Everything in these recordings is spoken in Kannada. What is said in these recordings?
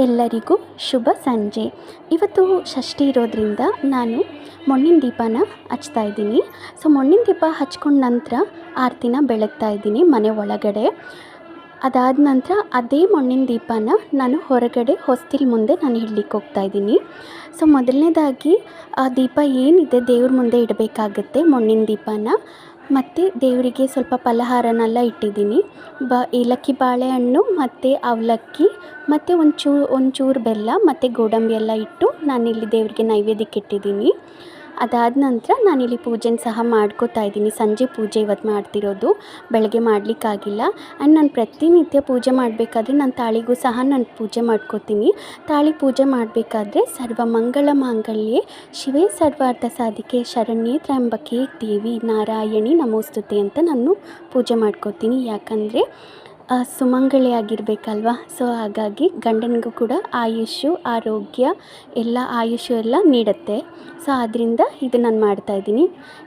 ಎಲ್ಲರಿಗೂ ಶುಭ ಸಂಜೆ. ಇವತ್ತು ಷಷ್ಠಿ ಇರೋದ್ರಿಂದ ನಾನು ಮೊಣ್ಣಿನ ದೀಪನ ಹಚ್ತಾ ಇದ್ದೀನಿ. ಸೊ ಮೊಣ್ಣಿನ ದೀಪ ಹಚ್ಕೊಂಡ ನಂತರ ಆರತಿನ ಬೆಳಗ್ತಾ ಇದ್ದೀನಿ ಮನೆ ಒಳಗಡೆ. ಅದಾದ ನಂತರ ಅದೇ ಮೊಣ್ಣಿನ ದೀಪನ ನಾನು ಹೊರಗಡೆ ಹೊಸ್ತಿಲ ಮುಂದೆ ನಾನು ಇಡ್ಲಿಕ್ಕೆ ಹೋಗ್ತಾ ಇದ್ದೀನಿ. ಸೊ ಮೊದಲನೇದಾಗಿ ಆ ದೀಪ ಏನಿದೆ ದೇವ್ರ ಮುಂದೆ ಇಡಬೇಕಾಗುತ್ತೆ ಮೊಣ್ಣಿನ ದೀಪನ. ಮತ್ತು ದೇವರಿಗೆ ಸ್ವಲ್ಪ ಫಲಹಾರನೆಲ್ಲ ಇಟ್ಟಿದ್ದೀನಿ. ಏಲಕ್ಕಿ ಬಾಳೆಹಣ್ಣು ಮತ್ತು ಅವಲಕ್ಕಿ ಮತ್ತು ಒಂಚೂರು ಬೆಲ್ಲ ಮತ್ತು ಗೋಡಂಬಿ ಎಲ್ಲ ಇಟ್ಟು ನಾನಿಲ್ಲಿ ದೇವರಿಗೆ ನೈವೇದ್ಯಕ್ಕೆ ಇಟ್ಟಿದ್ದೀನಿ. ಅದಾದ ನಂತರ ನಾನಿಲ್ಲಿ ಪೂಜೆನ ಸಹ ಮಾಡ್ಕೋತಾ ಇದ್ದೀನಿ. ಸಂಜೆ ಪೂಜೆ ಇವತ್ತು ಮಾಡ್ತಿರೋದು, ಬೆಳಗ್ಗೆ ಮಾಡಲಿಕ್ಕಾಗಿಲ್ಲ. ಆ್ಯಂಡ್ ನಾನು ಪ್ರತಿನಿತ್ಯ ಪೂಜೆ ಮಾಡಬೇಕಾದ್ರೆ ನಾನು ತಾಳಿಗೂ ಸಹ ನಾನು ಪೂಜೆ ಮಾಡ್ಕೋತೀನಿ. ತಾಳಿ ಪೂಜೆ ಮಾಡಬೇಕಾದ್ರೆ ಸರ್ವಮಂಗಳ ಮಾಂಗಲ್ಯೆ ಶಿವೇ ಸರ್ವಾರ್ಥ ಸಾಧಿಕೆ ಶರಣ್ಯೇ ತ್ರ್ಯಂಬಕೆ ದೇವಿ ನಾರಾಯಣಿ ನಮೋಸ್ತುತೆ ಅಂತ ನಾನು ಪೂಜೆ ಮಾಡ್ಕೋತೀನಿ. ಯಾಕಂದರೆ ಸುಮಂಗಲಿಯಾಗಿರಬೇಕಲ್ವ. ಸೊ ಹಾಗಾಗಿ ಗಂಡನಿಗೂ ಕೂಡ ಆಯುಷ್ಯು ಆರೋಗ್ಯ ಎಲ್ಲ ನೀಡುತ್ತೆ. ಸೊ ಆದ್ದರಿಂದ ಇದು ನಾನು ಮಾಡ್ತಾಯಿದ್ದೀನಿ.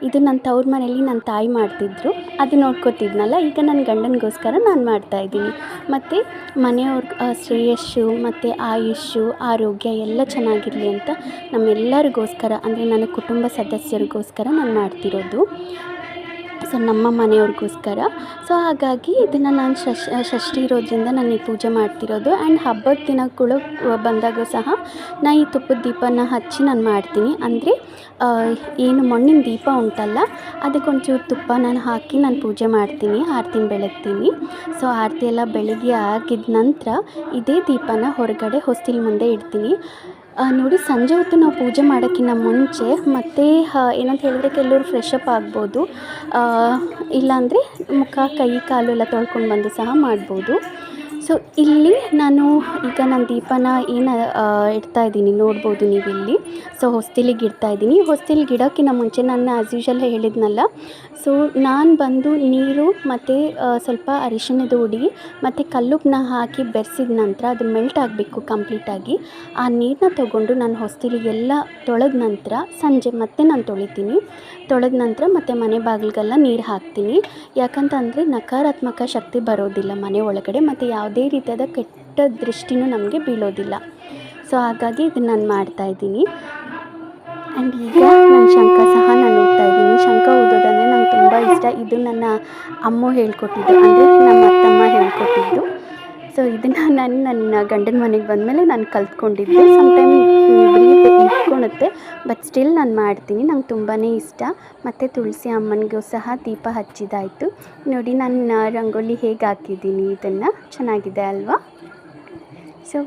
ಇದು ನನ್ನ ತವ್ರ ಮನೇಲಿ ನನ್ನ ತಾಯಿ ಮಾಡ್ತಿದ್ರು, ಅದು ನೋಡ್ಕೋತಿದ್ನಲ್ಲ. ಈಗ ನನ್ನ ಗಂಡನಿಗೋಸ್ಕರ ನಾನು ಮಾಡ್ತಾಯಿದ್ದೀನಿ. ಮತ್ತು ಮನೆಯವ್ರ ಶ್ರೇಯಸ್ಸು ಮತ್ತು ಆಯುಷ್ಯು ಆರೋಗ್ಯ ಎಲ್ಲ ಚೆನ್ನಾಗಿರಲಿ ಅಂತ ನಮ್ಮೆಲ್ಲರಿಗೋಸ್ಕರ, ಅಂದರೆ ನನ್ನ ಕುಟುಂಬ ಸದಸ್ಯರಿಗೋಸ್ಕರ ನಾನು ಮಾಡ್ತಿರೋದು. ಸೊ ನಮ್ಮ ಮನೆಯವ್ರಿಗೋಸ್ಕರ. ಸೊ ಹಾಗಾಗಿ ಇದನ್ನು ನಾನು ಷಷ್ಠಿ ಇರೋದ್ರಿಂದ ನಾನು ಈ ಪೂಜೆ ಮಾಡ್ತಿರೋದು. ಆ್ಯಂಡ್ ಹಬ್ಬದ ದಿನಗಳು ಬಂದಾಗ ಸಹ ನಾನು ಈ ತುಪ್ಪದ ದೀಪನ ಹಚ್ಚಿ ನಾನು ಮಾಡ್ತೀನಿ. ಅಂದರೆ ಏನು ಮೊಣ್ಣಿನ ದೀಪ ಉಂಟಲ್ಲ, ಅದಕ್ಕೊಂಚೂರು ತುಪ್ಪ ನಾನು ಹಾಕಿ ನಾನು ಪೂಜೆ ಮಾಡ್ತೀನಿ, ಆರತಿನ ಬೆಳಗ್ತೀನಿ. ಸೊ ಆರತಿ ಎಲ್ಲ ಬೆಳಗ್ಗೆ ಆಗಿದ ನಂತರ ಇದೇ ದೀಪನ ಹೊರಗಡೆ ಹೊಸ್ತಿಲ ಮುಂದೆ ಇಡ್ತೀನಿ. ನೋಡಿ, ಸಂಜೆ ಹೊತ್ತು ನಾವು ಪೂಜೆ ಮಾಡೋಕ್ಕಿಂತ ಮುಂಚೆ ಮತ್ತು ಏನಂತ ಹೇಳಿದ್ರೆ ಕೆಲವರು ಫ್ರೆಶ್ ಅಪ್ ಆಗ್ಬೋದು, ಇಲ್ಲಾಂದರೆ ಮುಖ ಕೈ ಕಾಲು ಎಲ್ಲ ತೊಳ್ಕೊಂಡು ಬಂದು ಸಹ ಮಾಡ್ಬೋದು. ಸೊ ಇಲ್ಲಿ ನಾನು ಈಗ ನನ್ನ ದೀಪನ ಇಡ್ತಾಯಿದ್ದೀನಿ, ನೋಡ್ಬೋದು ನೀವಿಲ್ಲಿ. ಸೊ ಹೊಸ್ತಿಲಿಗೆ ಇಡ್ತಾಯಿದ್ದೀನಿ. ಹೊಸ್ತಿಲಿಗೆ ಇಡೋಕ್ಕಿಂತ ಮುಂಚೆ ನಾನು ಆ್ಯಸ್ ಯೂಶಲ್ ಹೇಳಿದ್ನಲ್ಲ, ಸೊ ನಾನು ಬಂದು ನೀರು ಮತ್ತು ಸ್ವಲ್ಪ ಅರಿಶಿಣದ ಹುಡಿ ಮತ್ತು ಕಲ್ಲುಪ್ಪನ್ನ ಹಾಕಿ ಬೆರೆಸಿದ ನಂತರ ಅದು ಮೆಲ್ಟ್ ಆಗಬೇಕು ಕಂಪ್ಲೀಟಾಗಿ. ಆ ನೀರನ್ನ ತೊಗೊಂಡು ನಾನು ಹೊಸ್ತಿಲಿಗೆಲ್ಲ ತೊಳೆದ ನಂತರ ಸಂಜೆ ಮತ್ತೆ ನಾನು ತೊಳೆದ ನಂತರ ಮತ್ತು ಮನೆ ಬಾಗಿಲಿಗೆಲ್ಲ ನೀರು ಹಾಕ್ತೀನಿ. ಯಾಕಂತಂದರೆ ನಕಾರಾತ್ಮಕ ಶಕ್ತಿ ಬರೋದಿಲ್ಲ ಮನೆ ಒಳಗಡೆ, ಮತ್ತು ಯಾವುದೇ ರೀತಿಯಾದ ಕೆಟ್ಟ ದೃಷ್ಟಿನೂ ನಮಗೆ ಬೀಳೋದಿಲ್ಲ. ಸೊ ಹಾಗಾಗಿ ಇದನ್ನು ನಾನು ಮಾಡ್ತಾಯಿದ್ದೀನಿ. ಆ್ಯಂಡ್ ಈಗ ನಾನು ಶಂಖ ಸಹ ನಾನು ಓದ್ತಾಯಿದ್ದೀನಿ. ಶಂಖ ಓದೋದಂದರೆ ನಂಗೆ ತುಂಬ ಇಷ್ಟ. ಇದು ನನ್ನ ಅಮ್ಮ ಹೇಳ್ಕೊಟ್ಟಿದ್ದು, ಅಂದರೆ ನಮ್ಮ ಅತ್ತಮ್ಮ ಹೇಳ್ಕೊಟ್ಟಿದ್ದು. ಸೊ ಇದನ್ನು ನಾನು ನನ್ನ ಗಂಡನ ಮನೆಗೆ ಬಂದಮೇಲೆ ನಾನು ಕಲ್ತ್ಕೊಂಡಿದ್ದೆ. ಸಮ್ಟೈಮ್ ಬ್ರೀತ್ ಇಟ್ಕೊಳುತ್ತೆ, ಬಟ್ ಸ್ಟಿಲ್ ನಾನು ಮಾಡ್ತೀನಿ, ನಂಗೆ ತುಂಬಾ ಇಷ್ಟ. ಮತ್ತು ತುಳಸಿ ಅಮ್ಮನಿಗೂ ಸಹ ದೀಪ ಹಚ್ಚಿದಾಯಿತು. ನೋಡಿ ನಾನು ರಂಗೋಲಿ ಹೇಗೆ ಹಾಕಿದ್ದೀನಿ, ಇದನ್ನು ಚೆನ್ನಾಗಿದೆ ಅಲ್ವಾ? ಸೊ